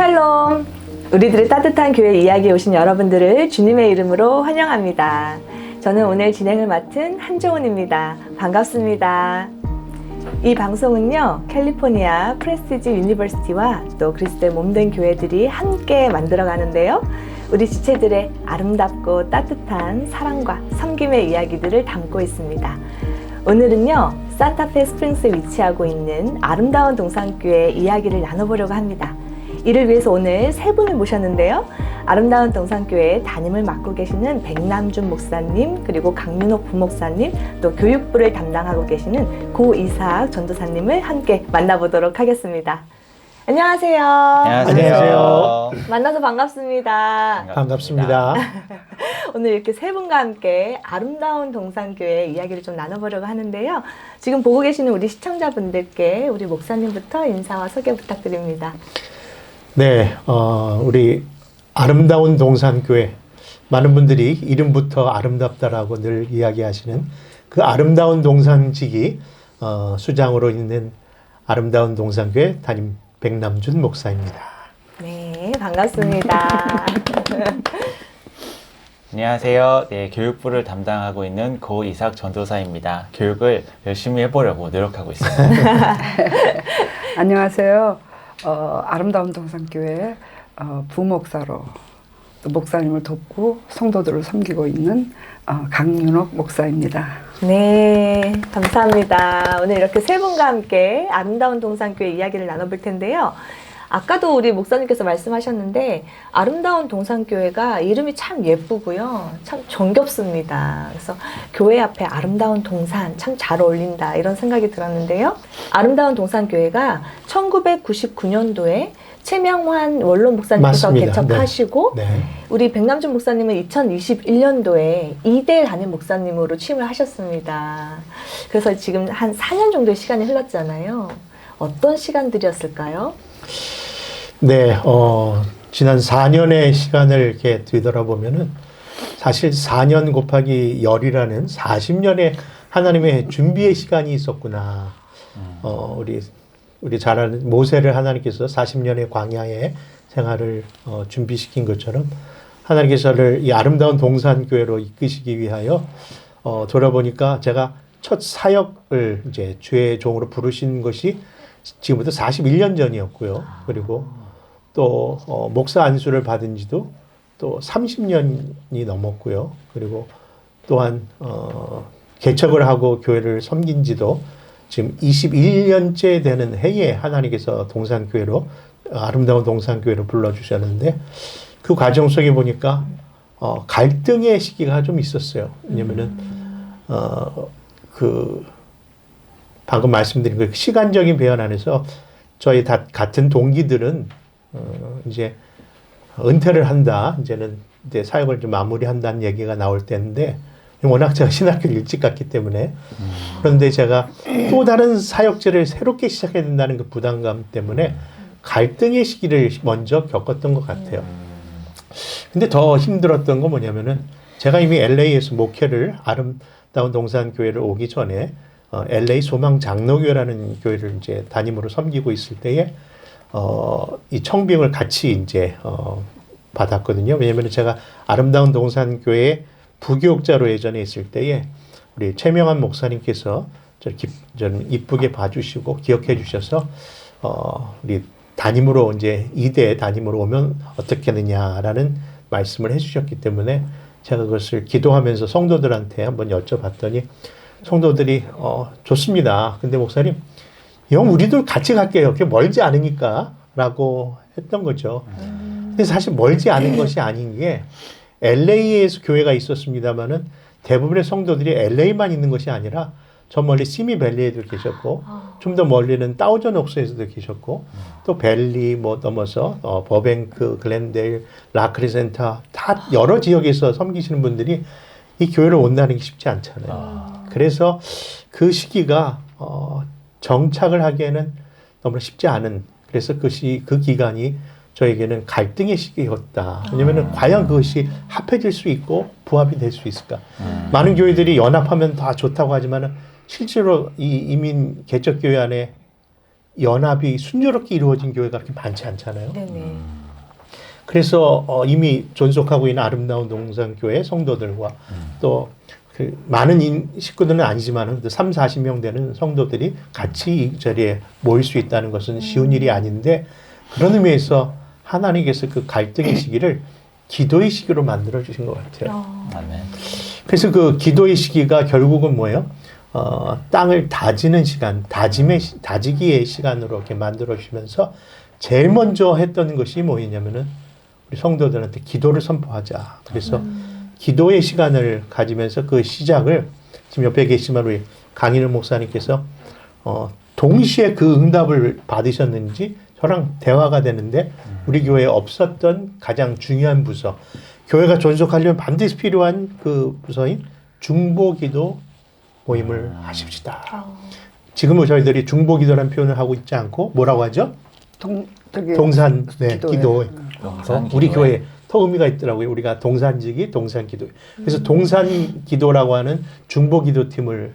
샬롬! 우리들의 따뜻한 교회 이야기에 오신 여러분들을 주님의 이름으로 환영합니다. 저는 오늘 진행을 맡은 한종훈입니다. 반갑습니다. 이 방송은요, 캘리포니아 프레스티지 유니버시티와 또 그리스도의 몸된 교회들이 함께 만들어가는데요. 우리 지체들의 아름답고 따뜻한 사랑과 섬김의 이야기들을 담고 있습니다. 오늘은요, 산타페 스프링스에 위치하고 있는 아름다운 동산교회 이야기를 나눠보려고 합니다. 이를 위해서 오늘 세 분을 모셨는데요. 아름다운 동산교회 담임을 맡고 계시는 백남준 목사님, 그리고 강윤옥 부목사님, 또 교육부를 담당하고 계시는 고이삭 전도사님을 함께 만나보도록 하겠습니다. 안녕하세요. 안녕하세요. 만나서 반갑습니다. 반갑습니다. 오늘 이렇게 세 분과 함께 아름다운 동산교회 이야기를 좀 나눠보려고 하는데요. 지금 보고 계시는 우리 시청자분들께 우리 목사님부터 인사와 소개 부탁드립니다. 네, 우리 아름다운 동산교회, 많은 분들이 이름부터 아름답다라고 늘 이야기하시는 그 아름다운 동산지기 수장으로 있는 아름다운 동산교회 담임 백남준 목사입니다. 네, 반갑습니다. 안녕하세요. 네, 교육부를 담당하고 있는 고이삭 전도사입니다. 교육을 열심히 해보려고 노력하고 있습니다. 안녕하세요. 아름다운 동산교회 부목사로 목사님을 돕고 성도들을 섬기고 있는 강윤옥 목사입니다. 네, 감사합니다. 오늘 이렇게 세 분과 함께 아름다운 동산교회 이야기를 나눠볼 텐데요. 아까도 우리 목사님께서 말씀하셨는데 아름다운 동산교회가 이름이 참 예쁘고요. 참 정겹습니다. 그래서 교회 앞에 아름다운 동산 참 잘 어울린다 이런 생각이 들었는데요. 아름다운 동산교회가 1999년도에 최명환 원로 목사님께서 맞습니다. 개척하시고 네. 우리 백남준 목사님은 2021년도에 이대 담임 목사님으로 취임을 하셨습니다. 그래서 지금 한 4년 정도의 시간이 흘렀잖아요. 어떤 시간들이었을까요? 네, 지난 4년의 시간을 이렇게 뒤돌아보면은 사실 4년 곱하기 열이라는 40년의 하나님의 준비의 시간이 있었구나. 우리 잘 아는 모세를 하나님께서 40년의 광야의 생활을 준비시킨 것처럼 하나님께서를 이 아름다운 동산교회로 이끄시기 위하여 돌아보니까 제가 첫 사역을 이제 주의 종으로 부르신 것이 지금부터 41년 전이었고요. 그리고 또 목사 안수를 받은 지도 또 30년이 넘었고요. 그리고 또한 개척을 하고 교회를 섬긴 지도 지금 21년째 되는 해에 하나님께서 동산교회로 아름다운 동산교회로 불러주셨는데 그 과정 속에 보니까 갈등의 시기가 좀 있었어요. 왜냐면은 방금 말씀드린 그 시간적인 배연 안에서 저희 다 같은 동기들은 이제 은퇴를 한다. 이제는 이제 사역을 좀 마무리한다는 얘기가 나올 때인데 워낙 제가 신학교를 일찍 갔기 때문에 그런데 제가 또 다른 사역제를 새롭게 시작해야 된다는 그 부담감 때문에 갈등의 시기를 먼저 겪었던 것 같아요. 근데 더 힘들었던 건 뭐냐면은 제가 이미 LA에서 목회를 아름다운 동산교회를 오기 전에 LA 소망 장로교회라는 교회를 이제 담임으로 섬기고 있을 때에 이 청빙을 같이 이제 받았거든요. 왜냐면 제가 아름다운 동산교회 부교육자로 예전에 있을 때에 우리 최명환 목사님께서 저는 이쁘게 봐주시고 기억해 주셔서 우리 담임으로 이제 2대 담임으로 오면 어떻겠느냐라는 말씀을 해주셨기 때문에 제가 그것을 기도하면서 성도들한테 한번 여쭤봤더니 성도들이 좋습니다. 근데 목사님, 우리도 같이 갈게요. 그게 멀지 않으니까 라고 했던 거죠. 근데 사실 멀지 않은 것이 아닌 게 LA에서 교회가 있었습니다만은 대부분의 성도들이 LA만 있는 것이 아니라 저 멀리 시미밸리에도 계셨고 좀 더 멀리는 다우전 옥스에서도 계셨고 또 밸리 넘어서 버뱅크, 글렌데일, 라크리센터 다 여러 지역에서 섬기시는 분들이 이 교회를 온다는 게 쉽지 않잖아요. 그래서 그 시기가 정착을 하기에는 너무 쉽지 않은, 그래서 그 기간이 저에게는 갈등의 시기였다. 왜냐면은 과연 그것이 합해질 수 있고 부합이 될 수 있을까? 많은 교회들이 연합하면 다 좋다고 하지만은 실제로 이 이민 개척교회 안에 연합이 순조롭게 이루어진 교회가 그렇게 많지 않잖아요. 네네. 그래서 이미 존속하고 있는 아름다운 동산교회 성도들과 또 그 많은 식구들은 아니지만 3, 40명 되는 성도들이 같이 이 자리에 모일 수 있다는 것은 쉬운 일이 아닌데 그런 의미에서 하나님께서 그 갈등의 시기를 기도의 시기로 만들어 주신 것 같아요. 아멘. 그래서 그 기도의 시기가 결국은 뭐예요? 땅을 다지는 시간, 다지기의 시간으로 이렇게 만들어 주시면서 제일 먼저 했던 것이 뭐였냐면은 우리 성도들한테 기도를 선포하자. 그래서 기도의 시간을 가지면서 그 시작을 지금 옆에 계시면 우리 강인우 목사님께서 동시에 그 응답을 받으셨는지 저랑 대화가 되는데 우리 교회에 없었던 가장 중요한 부서, 교회가 존속하려면 반드시 필요한 그 부서인 중보기도 모임을 하십시다. 지금은 저희들이 중보기도라는 표현을 하고 있지 않고 뭐라고 하죠? 동산 기도. 우리 교회에 더 의미가 있더라고요. 우리가 동산지기, 동산기도. 그래서 동산기도라고 하는 중보기도팀을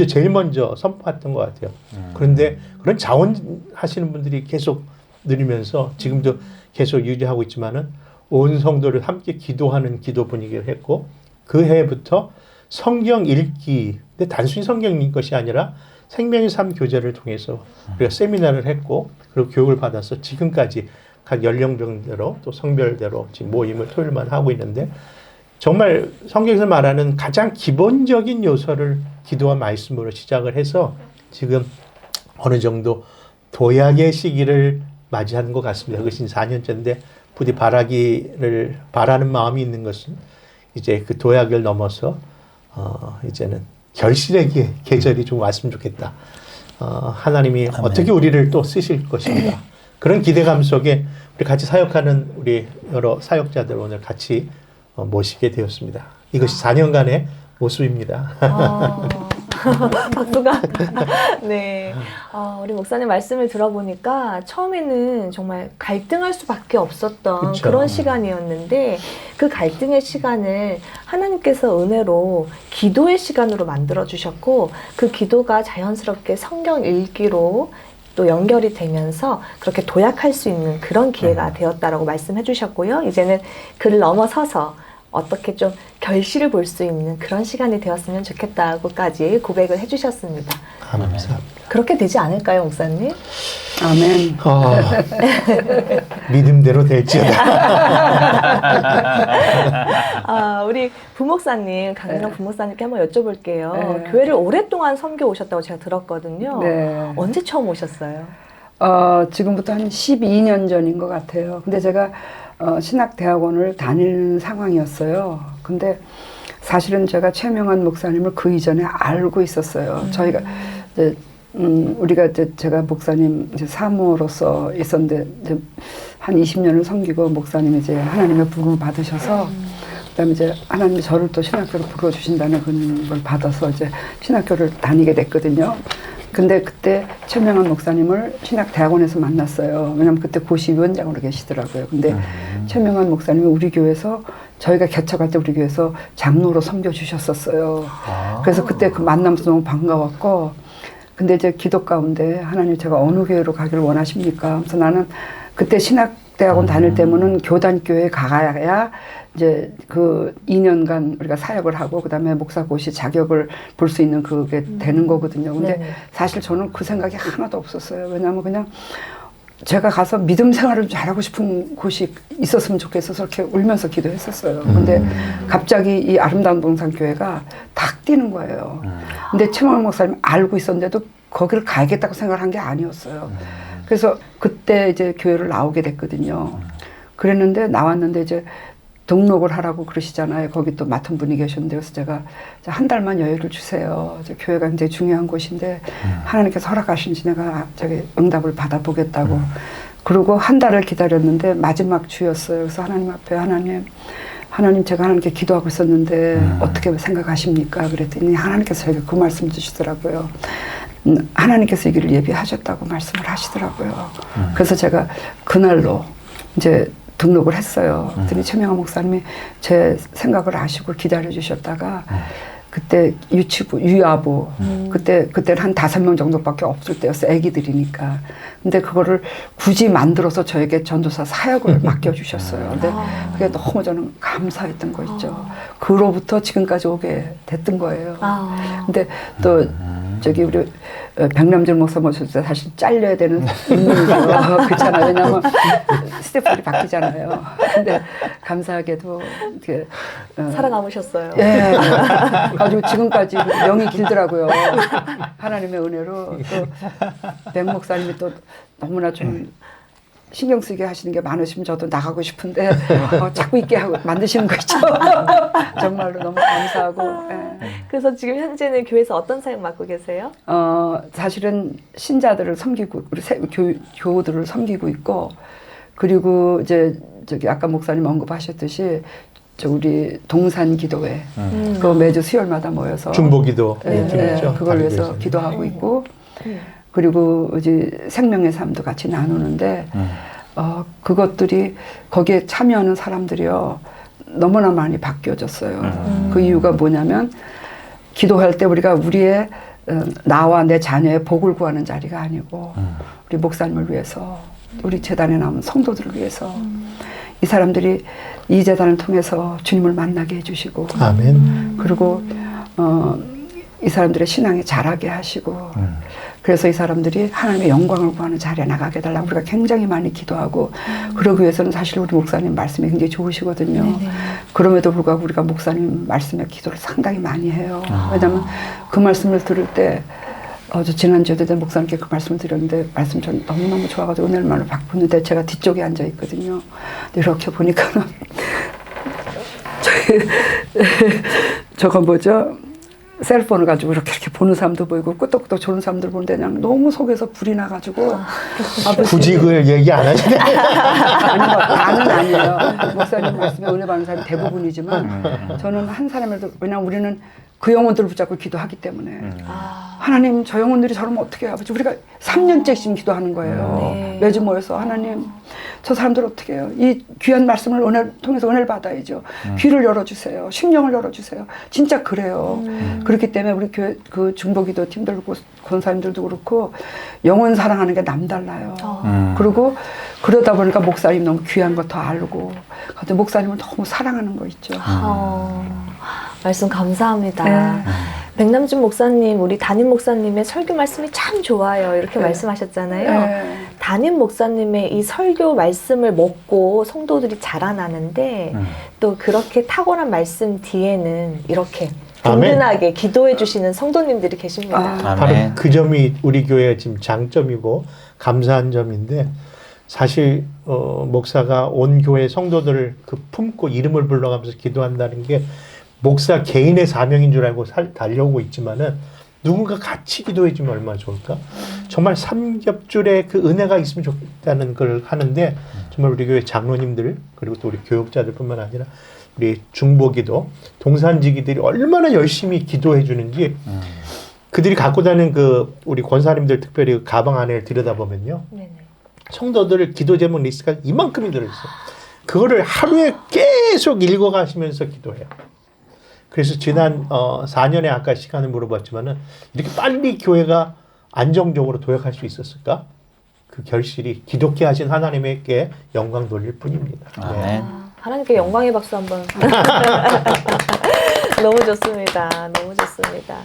제일 먼저 선포했던 것 같아요. 그런데 그런 자원하시는 분들이 계속 늘으면서 지금도 계속 유지하고 있지만은 온 성도를 함께 기도하는 기도 분위기를 했고 그 해부터 성경 읽기, 근데 단순히 성경 읽는 것이 아니라 생명의 삶 교제를 통해서 우리가 세미나를 했고 그리고 교육을 받아서 지금까지 각 연령대로 또 성별대로 지금 모임을 토요일만 하고 있는데 정말 성경에서 말하는 가장 기본적인 요소를 기도와 말씀으로 시작을 해서 지금 어느 정도 도약의 시기를 맞이하는 것 같습니다. 그것이 4년째인데 부디 바라는 마음이 있는 것은 이제 그 도약을 넘어서 이제는 결실의 계절이 좀 왔으면 좋겠다. 하나님이 아멘. 어떻게 우리를 또 쓰실 것인가. 그런 기대감 속에 우리 같이 사역하는 우리 여러 사역자들 오늘 같이 모시게 되었습니다. 이것이 4년간의 모습입니다. 박수가. 네. 우리 목사님 말씀을 들어보니까 처음에는 정말 갈등할 수밖에 없었던 그쵸. 그런 시간이었는데 그 갈등의 시간을 하나님께서 은혜로 기도의 시간으로 만들어주셨고 그 기도가 자연스럽게 성경 읽기로 또 연결이 되면서 그렇게 도약할 수 있는 그런 기회가 되었다라고 말씀해 주셨고요. 이제는 그를 넘어서서 어떻게 좀 결실을 볼 수 있는 그런 시간이 되었으면 좋겠다고까지 고백을 해주셨습니다. 감사합니다. 그렇게 되지 않을까요, 목사님? 아멘. 믿음대로 될지어다. 우리 부목사님, 강인호 부목사님께 한번 여쭤볼게요. 네. 교회를 오랫동안 섬겨 오셨다고 제가 들었거든요. 네. 언제 처음 오셨어요? 지금부터 한 12년 전인 것 같아요. 근데 제가 신학대학원을 다니는 상황이었어요. 근데 사실은 제가 최명환 목사님을 그 이전에 알고 있었어요. 저희가 이제 우리가 이제 제가 목사님 이제 사모로서 있었는데 이제 한 20년을 섬기고 목사님이 이제 하나님의 부름을 받으셔서 그다음에 이제 하나님이 저를 또 신학교로 불러주신다는 걸 받아서 이제 신학교를 다니게 됐거든요. 근데 그때 최명환 목사님을 신학대학원에서 만났어요. 왜냐면 그때 고시위원장으로 계시더라고요. 근데 최명환 목사님이 우리 교회에서 저희가 개척할 때 우리 교회에서 장로로 섬겨주셨었어요. 그래서 그때 그 만나면서 너무 반가웠고 근데 이제 기도 가운데 하나님 제가 어느 교회로 가기를 원하십니까? 그래서 나는 그때 신학대학원 다닐 때면은 교단교회에 가야 이제 그 2년간 우리가 사역을 하고 그다음에 목사고시 자격을 볼 수 있는 그게 되는 거거든요. 근데 네네. 사실 저는 그 생각이 하나도 없었어요. 왜냐하면 그냥 제가 가서 믿음 생활을 잘하고 싶은 곳이 있었으면 좋겠어서 이렇게 울면서 기도했었어요. 근데 갑자기 이 아름다운 동산교회가 탁 뛰는 거예요. 근데 최명환 목사님 알고 있었는데도 거기를 가야겠다고 생각을 한 게 아니었어요. 그래서 그때 이제 교회를 나오게 됐거든요. 그랬는데 나왔는데 이제 등록을 하라고 그러시잖아요. 거기 또 맡은 분이 계셨는데 그래서 제가 한 달만 여유를 주세요. 이제 교회가 굉장히 중요한 곳인데 하나님께서 허락하신지 내가 저기 응답을 받아보겠다고. 그리고 한 달을 기다렸는데 마지막 주였어요. 그래서 하나님 앞에 하나님 제가 하나님께 기도하고 있었는데 어떻게 생각하십니까? 그랬더니 하나님께서 저에게 그 말씀 주시더라고요. 하나님께서 이 길을 예비하셨다고 말씀을 하시더라고요. 그래서 제가 그날로 이제 등록을 했어요. 그랬더니 최명환 목사님이 제 생각을 아시고 기다려 주셨다가 그때 유치부, 유아부, 그때는 한 5명 정도밖에 없을 때였어요. 애기들이니까. 근데 그거를 굳이 만들어서 저에게 전도사 사역을 맡겨주셨어요. 근데 그게 너무 저는 감사했던 거 있죠. 그로부터 지금까지 오게 됐던 거예요. 근데 또 저기 우리 백남준 목사 모실 때 사실 잘려야 되는 인물이죠. 그렇잖아요. 왜냐하면 스태프들이 바뀌잖아요. 근데 감사하게도 이렇게 살아남으셨어요. 예. 아주 지금까지 명이 길더라고요. 하나님의 은혜로 또 백 목사님이 또 너무나 좀 신경 쓰게 하시는 게 많으시면 저도 나가고 싶은데 자꾸 있게 하고 만드시는 거 있죠. 정말로 너무 감사하고. 예. 그래서 지금 현재는 교회에서 어떤 사역 맡고 계세요? 사실은 신자들을 섬기고 우리 교우들을 섬기고 있고 그리고 이제 저기 아까 목사님 언급하셨듯이 저 우리 동산 기도회 그 매주 수요일마다 모여서 중보기도 그걸 위해서 기도하고 있고 그리고 이제 생명의 삶도 같이 나누는데 그것들이 거기에 참여하는 사람들이요 너무나 많이 바뀌어졌어요. 그 이유가 뭐냐면 기도할 때 우리가 우리의 나와 내 자녀의 복을 구하는 자리가 아니고 우리 목사님을 위해서 우리 재단에 남은 성도들을 위해서 이 사람들이 이 재단을 통해서 주님을 만나게 해주시고 아멘. 그리고 이 사람들의 신앙이 자라게 하시고 그래서 이 사람들이 하나님의 영광을 구하는 자리에 나가게 해달라고 우리가 굉장히 많이 기도하고 그러기 위해서는 사실 우리 목사님 말씀이 굉장히 좋으시거든요. 그럼에도 불구하고 우리가 목사님 말씀에 기도를 상당히 많이 해요. 왜냐하면 그 말씀을 들을 때 저 지난주에도 내 목사님께 그 말씀을 드렸는데 말씀 전 너무너무 좋아가지고 은혜를 받고 있는데 제가 뒤쪽에 앉아 있거든요. 근데 이렇게 보니까는 저거 뭐죠? 셀폰을 가지고 이렇게 보는 사람도 보이고 끄떡끄떡 조는 사람들 보는데 그냥 너무 속에서 불이 나가지고 굳이 그걸 얘기 안 하시네. 아니 뭐 다는 아니에요. 목사님 말씀에 은혜 받는 사람이 대부분이지만 저는 한 사람이라도 왜냐면 우리는 그 영혼들을 붙잡고 기도하기 때문에 하나님 저 영혼들이 저러면 어떻게 해요? 아버지 우리가 3년째씩 기도하는 거예요. 매주 모여서 하나님 저 사람들 어떻게 해요? 이 귀한 말씀을 통해서 은혜를 받아야죠. 귀를 열어주세요. 심령을 열어주세요. 진짜 그래요. 그렇기 때문에 우리 교회 그 중보기도 팀들고 권사님들도 그렇고 영혼 사랑하는 게 남달라요. 그리고 그러다 보니까 목사님 너무 귀한 거 더 알고 근데 목사님을 너무 사랑하는 거 있죠. 말씀 감사합니다. 네. 백남준 목사님, 우리 담임 목사님의 설교 말씀이 참 좋아요. 이렇게 말씀하셨잖아요. 담임 목사님의 이 설교 말씀을 먹고 성도들이 자라나는데 또 그렇게 탁월한 말씀 뒤에는 이렇게 든든하게 기도해 주시는 성도님들이 계십니다. 바로 그 점이 우리 교회의 지금 장점이고 감사한 점인데 사실 목사가 온 교회 성도들을 그 품고 이름을 불러가면서 기도한다는 게 목사 개인의 사명인 줄 알고 달려오고 있지만은 누군가 같이 기도해 주면 얼마나 좋을까? 정말 삼겹줄에 그 은혜가 있으면 좋겠다는 걸 하는데 정말 우리 교회 장로님들 그리고 또 우리 교육자들뿐만 아니라 우리 중보기도 동산지기들이 얼마나 열심히 기도해 주는지 그들이 갖고 다니는 그 우리 권사님들 특별히 그 가방 안에 들여다보면요. 성도들 기도 제목 리스트가 이만큼이 들어있어요. 그거를 하루에 계속 읽어가시면서 기도해요. 그래서 지난 4년에 아까 시간을 물어봤지만은 이렇게 빨리 교회가 안정적으로 도약할 수 있었을까? 그 결실이 기독케 하신 하나님께 영광 돌릴 뿐입니다. 네. 하나님께 영광의 박수 한번. 너무 좋습니다. 너무 좋습니다.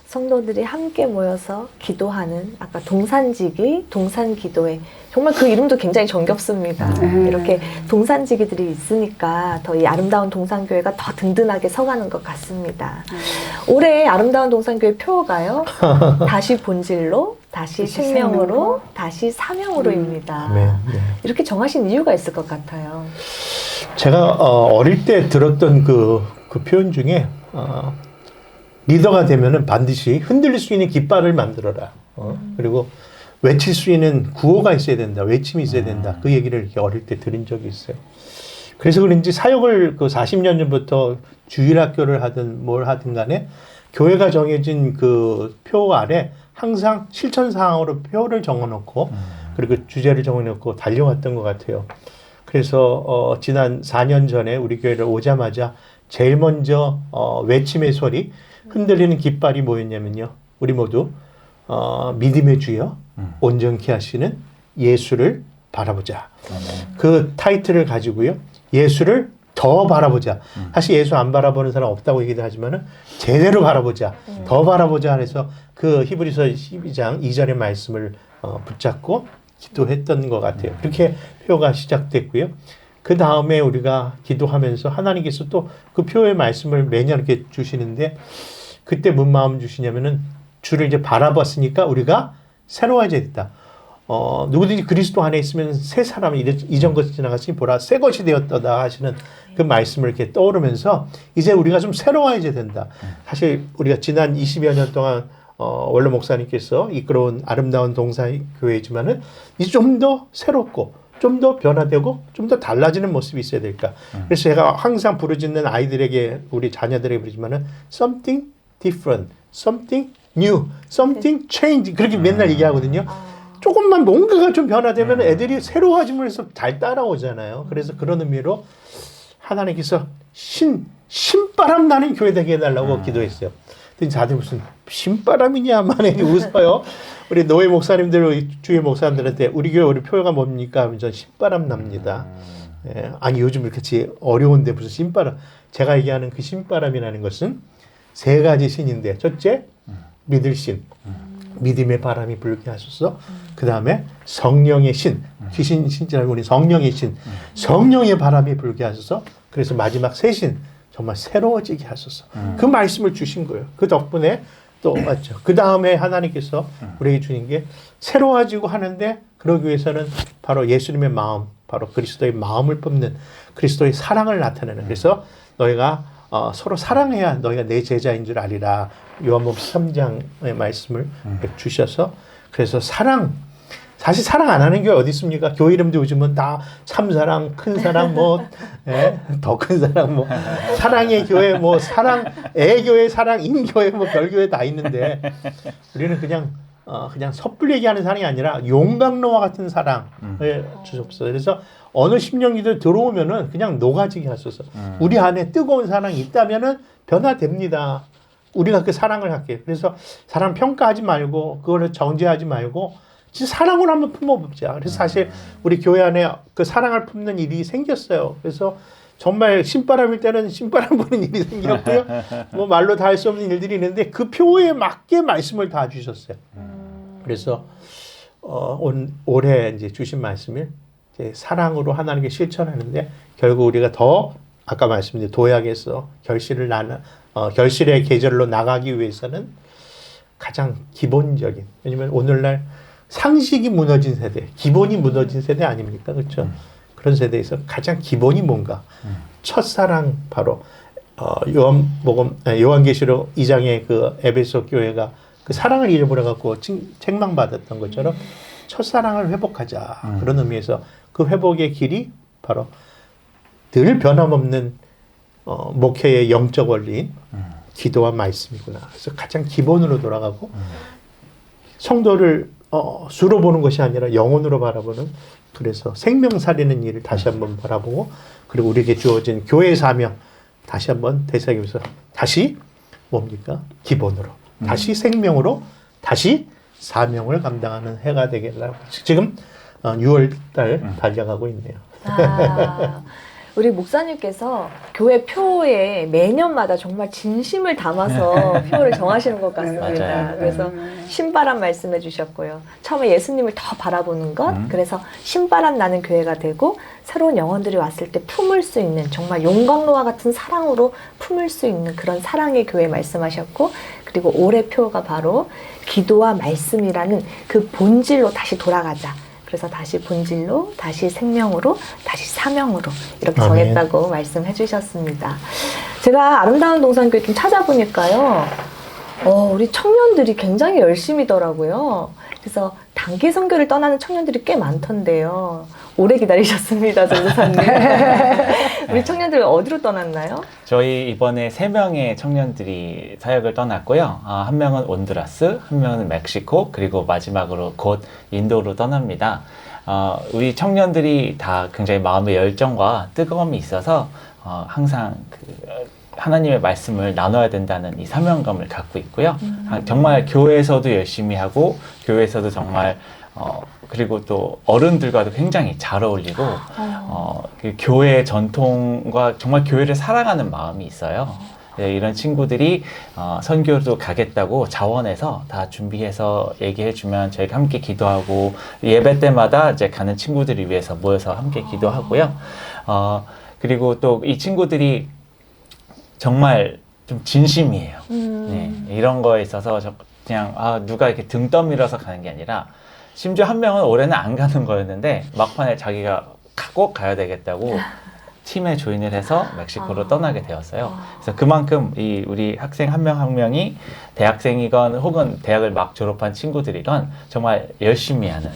성도들이 함께 모여서 기도하는 아까 동산지기, 동산기도회 정말 그 이름도 굉장히 정겹습니다. 이렇게 동산지기들이 있으니까 더 이 아름다운 동산교회가 더 든든하게 서가는 것 같습니다. 올해 아름다운 동산교회 표어가요. 다시 본질로, 다시 생명으로, 다시 사명으로입니다. 네. 이렇게 정하신 이유가 있을 것 같아요. 제가 어릴 때 들었던 그 표현 중에 리더가 되면은 반드시 흔들릴 수 있는 깃발을 만들어라. 그리고 외칠 수 있는 구호가 있어야 된다. 외침이 있어야 된다. 그 얘기를 이렇게 어릴 때 들은 적이 있어요. 그래서 그런지 사역을 그 40년 전부터 주일학교를 하든 뭘 하든 간에 교회가 정해진 그 표 아래 항상 실천사항으로 표를 적어놓고 그리고 주제를 정해놓고 달려왔던 것 같아요. 그래서 지난 4년 전에 우리 교회를 오자마자 제일 먼저 외침의 소리, 흔들리는 깃발이 뭐였냐면요. 우리 모두 믿음의 주여 온전케 하시는 예수를 바라보자. 그 타이틀을 가지고요. 예수를 더 바라보자. 사실 예수 안 바라보는 사람 없다고 얘기를 하지만은 제대로 바라보자. 더 바라보자 해서 그 히브리서 12장 2절의 말씀을 붙잡고 기도했던 것 같아요. 그렇게 표가 시작됐고요. 그 다음에 우리가 기도하면서 하나님께서 또 그 표의 말씀을 매년 이렇게 주시는데 그때 뭔 마음 주시냐면은 주를 이제 바라봤으니까 우리가 새로워져야 됐다. 누구든지 그리스도 안에 있으면 새 사람이 이전 것이 지나갔으니 보라 새 것이 되었다 하시는 그 말씀을 이렇게 떠오르면서 이제 우리가 좀 새로워져야 된다. 사실 우리가 지난 20여 년 동안 원로 목사님께서 이끌어온 아름다운 동사교회지만은 이제 좀 더 새롭고 좀 더 변화되고 좀 더 달라지는 모습이 있어야 될까. 그래서 제가 항상 부르짖는 아이들에게 우리 자녀들에게 부르지만은 something different, something new, something change 그렇게 맨날 얘기하거든요. 조금만 뭔가가 좀 변화되면 애들이 새로워지면서 잘 따라오잖아요. 그래서 그런 의미로 하나님께서 신바람 나는 교회 되게 해달라고 기도했어요. 근데 다들 무슨 신바람이냐만 웃어요. 우리 노예 목사님들, 주의 목사님들한테 우리 교회 우리 표가 뭡니까? 하면 전 신바람 납니다. 예, 아니 요즘 이렇게 어려운데 무슨 신바람. 제가 얘기하는 그 신바람이라는 것은 세 가지 신인데 첫째 믿을 신. 믿음의 바람이 불게 하소서. 그 다음에 성령의 신. 귀신 신지 말고 우리 성령의 신. 성령의 바람이 불게 하소서. 그래서 마지막 새 신. 정말 새로워지게 하소서. 그 말씀을 주신 거예요. 그 덕분에 또 맞죠. 그 다음에 하나님께서 우리에게 주신 게 새로워지고 하는데 그러기 위해서는 바로 예수님의 마음, 바로 그리스도의 마음을 뿜는 그리스도의 사랑을 나타내는. 그래서 너희가 서로 사랑해야 너희가 내 제자인 줄 아리라. 요한복음 3장의 말씀을 주셔서 그래서 사실 사랑 안 하는 교회 어디 있습니까? 교회 이름도 요즘은 다 참사랑, 큰 사랑, 더 큰 사랑, 사랑의 교회, 사랑, 애교회, 사랑, 인교회, 별교회 다 있는데 우리는 그냥 섣불리 얘기하는 사랑이 아니라 용광로와 같은 사랑을 주셨어요. 그래서 어느 심령이들 들어오면은 그냥 녹아지게 하소서. 우리 안에 뜨거운 사랑이 있다면은 변화됩니다. 우리가 그 사랑을 할게요. 그래서 사랑 평가하지 말고 그거를 정죄하지 말고 진짜 사랑으로 한번 품어보자. 그래서 사실 우리 교회 안에 그 사랑을 품는 일이 생겼어요. 그래서 정말 신바람일 때는 신바람 부는 일이 생겼고요. 말로 다 할 수 없는 일들이 있는데 그 표에 맞게 말씀을 다 주셨어요. 그래서 올해 이제 주신 말씀을 이제 사랑으로 하나님께 실천하는데 결국 우리가 더 아까 말씀드린 도약에서 결실의 계절로 나가기 위해서는 가장 기본적인 왜냐면 오늘날 상식이 무너진 세대, 기본이 무너진 세대 아닙니까? 그렇죠? 그런 세대에서 가장 기본이 뭔가? 첫사랑 바로 요한계시록 2장의 그 에베소 교회가 그 사랑을 잃어버려 갖고 책망받았던 것처럼 첫사랑을 회복하자. 그런 의미에서 그 회복의 길이 바로 늘 변함없는 목회의 영적 원리인 기도와 말씀이구나. 그래서 가장 기본으로 돌아가고 성도를 수로 보는 것이 아니라 영혼으로 바라보는 그래서 생명 살리는 일을 다시 한번 바라보고 그리고 우리에게 주어진 교회의 사명 다시 한번 되새기면서 다시 뭡니까? 기본으로 다시 생명으로 다시 사명을 감당하는 해가 되겠라고 지금 6월 달 달려가고 있네요. 우리 목사님께서 교회 표에 매년마다 정말 진심을 담아서 표를 정하시는 것 같습니다. 맞아요. 그래서 신바람 말씀해 주셨고요. 처음에 예수님을 더 바라보는 것, 그래서 신바람 나는 교회가 되고 새로운 영혼들이 왔을 때 품을 수 있는 정말 용광로와 같은 사랑으로 품을 수 있는 그런 사랑의 교회 말씀하셨고 그리고 올해 표가 바로 기도와 말씀이라는 그 본질로 다시 돌아가자. 그래서 다시 본질로, 다시 생명으로, 다시 사명으로 이렇게 정했다고 말씀해 주셨습니다. 제가 아름다운 동산교회 좀 찾아보니까요. 우리 청년들이 굉장히 열심이더라고요. 그래서 단기 선교를 떠나는 청년들이 꽤 많던데요. 오래 기다리셨습니다, 전도사님. 우리 청년들 어디로 떠났나요? 저희 이번에 3명의 청년들이 사역을 떠났고요. 한 명은 온두라스, 한 명은 멕시코, 그리고 마지막으로 곧 인도로 떠납니다. 우리 청년들이 다 굉장히 마음의 열정과 뜨거움이 있어서 항상 하나님의 말씀을 나눠야 된다는 이 사명감을 갖고 있고요. 정말 교회에서도 열심히 하고 교회에서도 정말 그리고 또 어른들과도 굉장히 잘 어울리고 그 교회의 전통과 정말 교회를 사랑하는 마음이 있어요. 네, 이런 친구들이 선교도 가겠다고 자원해서 다 준비해서 얘기해주면 저희가 함께 기도하고 예배 때마다 이제 가는 친구들을 위해서 모여서 함께 기도하고요. 그리고 또 이 친구들이 정말 좀 진심이에요. 네, 이런 거에 있어서 그냥 누가 이렇게 등 떠밀어서 가는 게 아니라 심지어 한 명은 올해는 안 가는 거였는데 막판에 자기가 꼭 가야 되겠다고 팀에 조인을 해서 멕시코로 떠나게 되었어요. 그래서 그만큼 우리 학생 한 명 한 명이 대학생이건 혹은 대학을 막 졸업한 친구들이건 정말 열심히 하는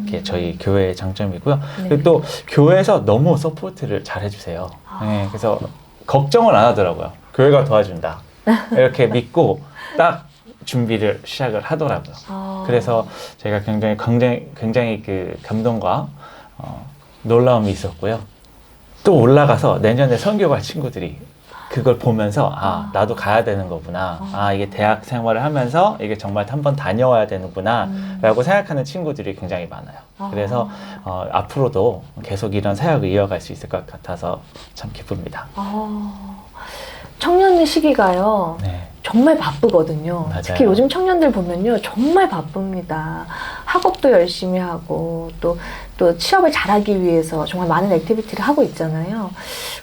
게 저희 교회의 장점이고요. 네. 그리고 또 교회에서 너무 서포트를 잘 해주세요. 네, 그래서 걱정을 안 하더라고요. 교회가 도와준다. 이렇게 믿고 딱 준비를 시작을 하더라고요. 그래서 제가 굉장히 그 감동과 놀라움이 있었고요. 또 올라가서 내년에 선교 갈 친구들이 그걸 보면서 나도 가야 되는 거구나. 이게 대학 생활을 하면서 이게 정말 한번 다녀와야 되는구나 라고 생각하는 친구들이 굉장히 많아요. 그래서 앞으로도 계속 이런 사역을 이어갈 수 있을 것 같아서 참 기쁩니다. 청년 시기가요. 네. 정말 바쁘거든요. 맞아요. 특히 요즘 청년들 보면요. 정말 바쁩니다. 학업도 열심히 하고 또 취업을 잘하기 위해서 정말 많은 액티비티를 하고 있잖아요.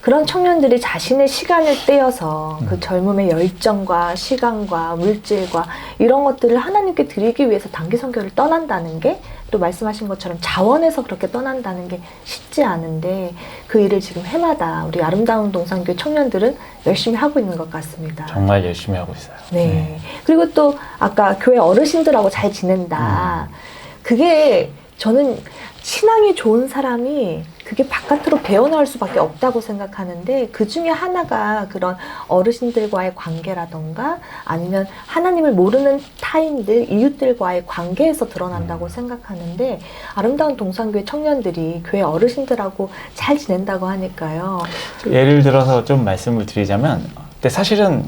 그런 청년들이 자신의 시간을 떼어서 그 젊음의 열정과 시간과 물질과 이런 것들을 하나님께 드리기 위해서 단기 선교를 떠난다는 게 또 말씀하신 것처럼 자원해서 그렇게 떠난다는 게 쉽지 않은데 그 일을 지금 해마다 우리 아름다운 동산교회 청년들은 열심히 하고 있는 것 같습니다. 정말 열심히 하고 있어요. 네. 그리고 또 아까 교회 어르신들하고 잘 지낸다. 그게 저는 신앙이 좋은 사람이 그게 바깥으로 배어나올 수밖에 없다고 생각하는데 그 중에 하나가 그런 어르신들과의 관계라던가 아니면 하나님을 모르는 타인들, 이웃들과의 관계에서 드러난다고 생각하는데 아름다운 동산교회 청년들이 교회 어르신들하고 잘 지낸다고 하니까요. 예를 들어서 좀 말씀을 드리자면 근데 사실은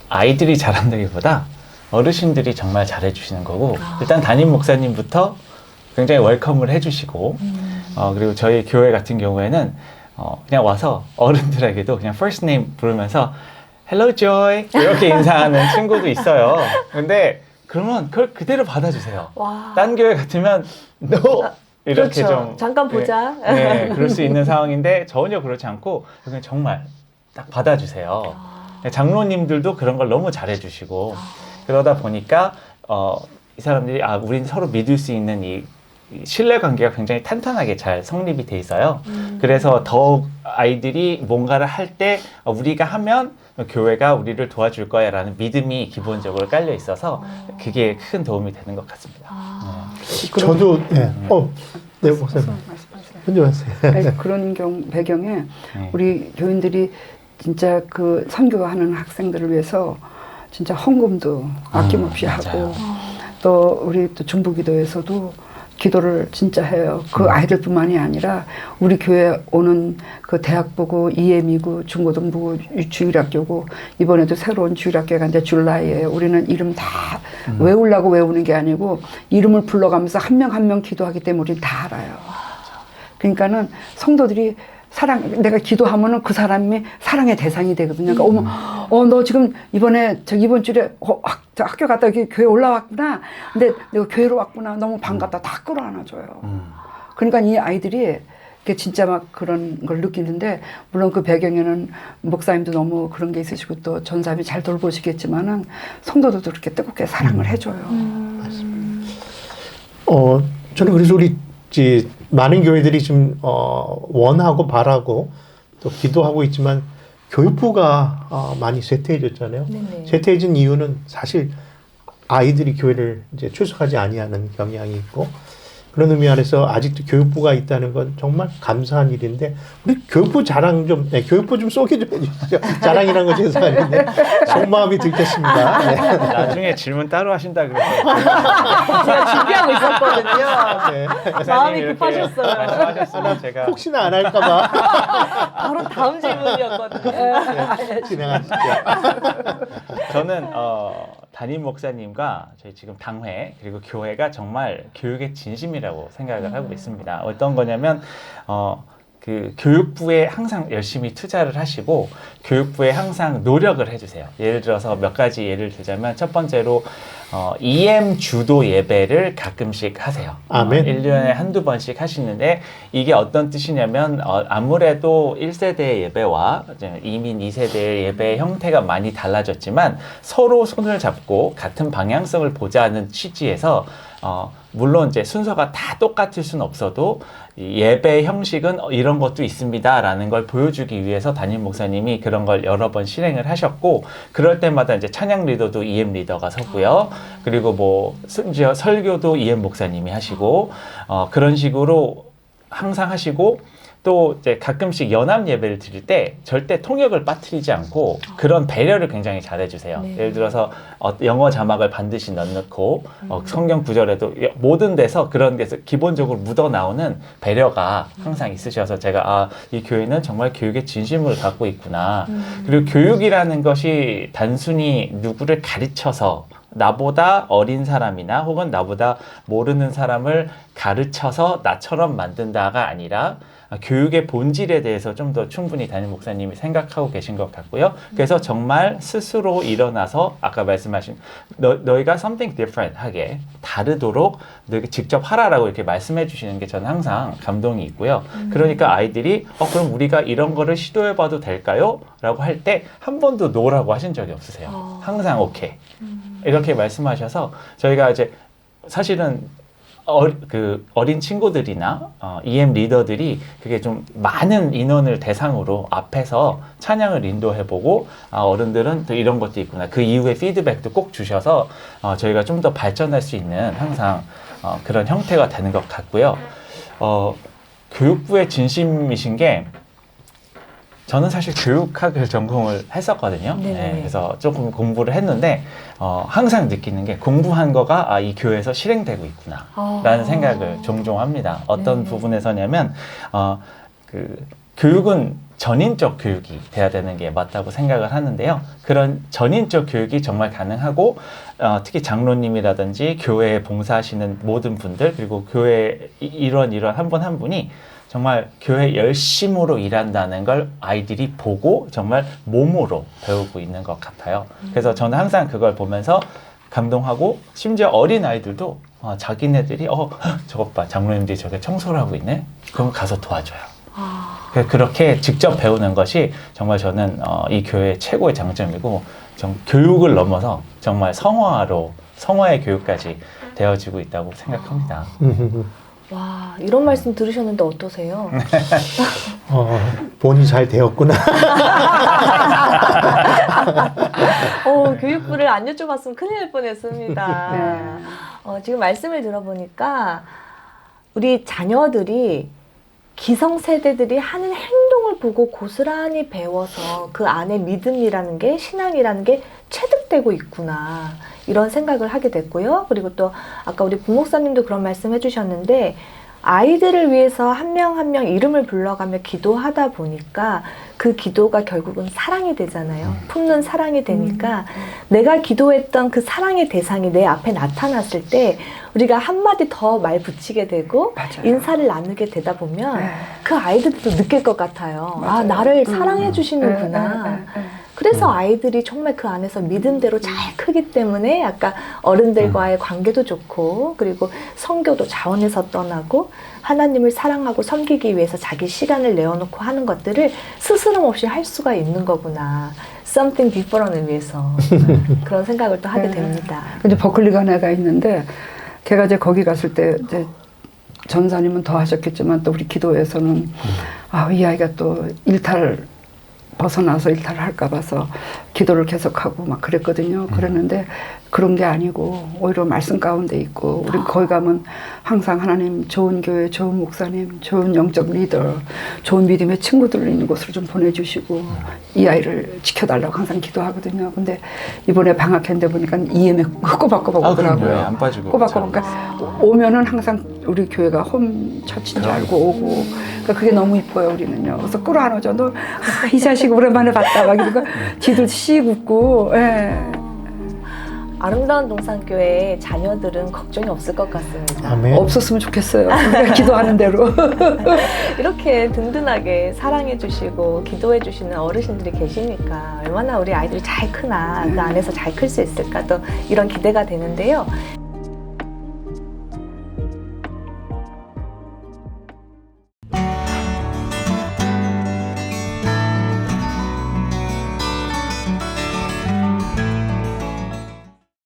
아이들이 잘한다기보다 어르신들이 정말 잘해주시는 거고 일단 담임 목사님부터 굉장히 웰컴을 해주시고 그리고 저희 교회 같은 경우에는 그냥 와서 어른들에게도 그냥 first name 부르면서 Hello Joy 이렇게 인사하는 친구도 있어요. 근데 그러면 그걸 그대로 받아주세요. 와. 딴 교회 같으면 No 이렇게 그렇죠. 좀 잠깐 보자. 네, 그럴 수 있는 상황인데 전혀 그렇지 않고 그냥 정말 딱 받아주세요. 장로님들도 그런 걸 너무 잘해주시고 그러다 보니까 이 사람들이 우린 서로 믿을 수 있는 이 신뢰관계가 굉장히 탄탄하게 잘 성립이 돼 있어요. 그래서 더욱 아이들이 뭔가를 할 때 우리가 하면 교회가 우리를 도와줄 거야 라는 믿음이 기본적으로 깔려 있어서 그게 큰 도움이 되는 것 같습니다. 저도 네 목사님 먼저 하세요. 그런 배경에 우리 교인들이 진짜 그 선교하는 학생들을 위해서 진짜 헌금도 아낌없이 하고 또 우리 또 중부기도에서도 기도를 진짜 해요. 그 아이들뿐만이 아니라 우리 교회 오는 그 대학부고 EM이고 중고등부고 주일학교고 이번에도 새로운 주일학교가 이제 줄라이에요. 우리는 이름 다 외우려고 외우는 게 아니고 이름을 불러가면서 한 명 한 명 기도하기 때문에 우리는 다 알아요. 그러니까는 성도들이 내가 기도하면은 그 사람이 사랑의 대상이 되거든요. 그러니까 너 지금 이번 주에 학교 갔다 여기 교회 올라왔구나. 근데 내가 교회로 왔구나. 너무 반갑다. 다 끌어안아줘요. 그러니까 이 아이들이 진짜 막 그런 걸 느끼는데, 물론 그 배경에는 목사님도 너무 그런 게 있으시고 또 전사님이 잘 돌보시겠지만은 성도들도 그렇게 뜨겁게 사랑을 해줘요. 맞습니다. 저는 그래서 우리 많은 교회들이 지금 원하고 바라고 또 기도하고 있지만 교육부가 많이 쇠퇴해졌잖아요. 네네. 쇠퇴해진 이유는 사실 아이들이 교회를 이제 출석하지 아니하는 경향이 있고 그런 의미 안에서 아직도 교육부가 있다는 건 정말 감사한 일인데 우리 교육부 자랑 좀, 네, 교육부 좀 소개 좀 해주시죠. 자랑이라는 건 죄송한데 속마음이 들겠습니다. 네. 나중에 질문 따로 하신다 그래서 제가 준비하고 있었거든요. 네. 마음이 이렇게 급하셨어요. 말씀하셨으면 제가 혹시나 안 할까봐 바로 다음 질문이었거든요. 네, 진행하시죠. 저는 담임 목사님과 저희 지금 당회 그리고 교회가 정말 교육의 진심이라고 생각을 하고 있습니다. 어떤 거냐면 그 교육부에 항상 열심히 투자를 하시고 교육부에 항상 노력을 해주세요. 예를 들어서 몇 가지 예를 들자면 첫 번째로 EM 주도 예배를 가끔씩 하세요. 아멘. 1년에 한두 번씩 하시는데 이게 어떤 뜻이냐면 아무래도 1세대의 예배와 이제 이민 2세대의 예배의 형태가 많이 달라졌지만 서로 손을 잡고 같은 방향성을 보자는 취지에서 물론 이제 순서가 다 똑같을 수는 없어도 이 예배 형식은 이런 것도 있습니다라는 걸 보여주기 위해서 담임 목사님이 그런 걸 여러 번 실행을 하셨고 그럴 때마다 이제 찬양 리더도 EM 리더가 서고요. 그리고 뭐 심지어 설교도 EM 목사님이 하시고 그런 식으로 항상 하시고 또 이제 가끔씩 연합 예배를 드릴 때 절대 통역을 빠뜨리지 않고 그런 배려를 굉장히 잘해주세요. 네. 예를 들어서 영어 자막을 반드시 넣고 성경 구절에도 모든 데서 그런 데서 기본적으로 묻어 나오는 배려가 항상 있으셔서 제가 이 교회는 정말 교육의 진심을 갖고 있구나. 그리고 교육이라는 것이 단순히 누구를 가르쳐서 나보다 어린 사람이나 혹은 나보다 모르는 사람을 가르쳐서 나처럼 만든다가 아니라 교육의 본질에 대해서 좀 더 충분히 담임 목사님이 생각하고 계신 것 같고요. 그래서 정말 스스로 일어나서 아까 말씀하신 너희가 something different 하게 다르도록 너희가 직접 하라라고 이렇게 말씀해 주시는 게 저는 항상 감동이 있고요. 그러니까 아이들이 그럼 우리가 이런 거를 시도해 봐도 될까요? 라고 할 때 한 번도 노라고 하신 적이 없으세요. 항상 오케이. 이렇게 말씀하셔서 저희가 이제 사실은 어린 친구들이나 EM 리더들이 그게 좀 많은 인원을 대상으로 앞에서 찬양을 인도해보고 어른들은 또 이런 것도 있구나. 그 이후에 피드백도 꼭 주셔서 저희가 좀 더 발전할 수 있는 항상 그런 형태가 되는 것 같고요. 교육부의 진심이신 게 저는 사실 교육학을 전공을 했었거든요. 네, 그래서 조금 공부를 했는데 항상 느끼는 게 공부한 거가 이 교회에서 실행되고 있구나 라는 생각을 종종 합니다. 어떤 부분에서냐면 그 교육은 전인적 교육이 돼야 되는 게 맞다고 생각을 하는데요. 그런 전인적 교육이 정말 가능하고 특히 장로님이라든지 교회에 봉사하시는 모든 분들 그리고 교회 이런 한 분 한 분이 정말 교회 열심으로 일한다는 걸 아이들이 보고 정말 몸으로 배우고 있는 것 같아요. 그래서 저는 항상 그걸 보면서 감동하고 심지어 어린 아이들도 자기네들이 저것 봐 장로님들이 저게 청소를 하고 있네? 그럼 가서 도와줘요. 그렇게 직접 배우는 것이 정말 저는 이 교회의 최고의 장점이고 교육을 넘어서 정말 성화의 교육까지 되어지고 있다고 생각합니다. 와, 이런 말씀 들으셨는데 어떠세요? 본이 잘 되었구나. 교육부를 안 여쭤봤으면 큰일 날 뻔했습니다. 지금 말씀을 들어보니까 우리 자녀들이 기성세대들이 하는 행동을 보고 고스란히 배워서 그 안에 믿음이라는 게 신앙이라는 게 체득되고 있구나 이런 생각을 하게 됐고요. 그리고 또 아까 우리 부목사님도 그런 말씀 해주셨는데 아이들을 위해서 한 명 한 명 이름을 불러가며 기도하다 보니까 그 기도가 결국은 사랑이 되잖아요. 품는 사랑이 되니까 내가 기도했던 그 사랑의 대상이 내 앞에 나타났을 때 우리가 한마디 더 말 붙이게 되고 맞아요. 인사를 나누게 되다 보면 그 아이들도 느낄 것 같아요. 맞아요. 나를 사랑해 주시는구나. 그래서 아이들이 정말 그 안에서 믿음대로 잘 크기 때문에 아까 어른들과의 관계도 좋고 그리고 성교도 자원해서 떠나고 하나님을 사랑하고 섬기기 위해서 자기 시간을 내어놓고 하는 것들을 스스럼 없이 할 수가 있는 거구나. Something different을 위해서 그런 생각을 또 하게 됩니다. 근데 버클리가 하나가 있는데 걔가 이제 거기 갔을 때 이제 전사님은 더 하셨겠지만 또 우리 기도에서는 이 아이가 또 일탈 벗어나서 일탈을 할까 봐서 기도를 계속하고 막 그랬거든요. 그랬는데 그런 게 아니고 오히려 말씀 가운데 있고 우리 거기 가면 항상 하나님 좋은 교회, 좋은 목사님, 좋은 영적 리더, 좋은 믿음의 친구들 있는 곳으로 좀 보내주시고 이 아이를 지켜달라고 항상 기도하거든요. 근데 이번에 방학했는데 보니까 EM에 꼬박꼬박 오더라고요. 그럼요. 안 빠지고 꼬박꼬박. 그러니까 오면은 항상 우리 교회가 홈 처치인 줄 알고 오고. 그러니까 그게 너무 이뻐요, 우리는요. 그래서 끌어안아줘. 너, 이 자식 오랜만에 봤다. 막 이러니까 지들 씩 웃고, 예. 아름다운 동산교회의 자녀들은 걱정이 없을 것 같습니다. 아멘. 없었으면 좋겠어요. 우리가 기도하는 대로. 이렇게 든든하게 사랑해 주시고 기도해 주시는 어르신들이 계시니까 얼마나 우리 아이들이 잘 크나 그 안에서 잘 클 수 있을까 또 이런 기대가 되는데요.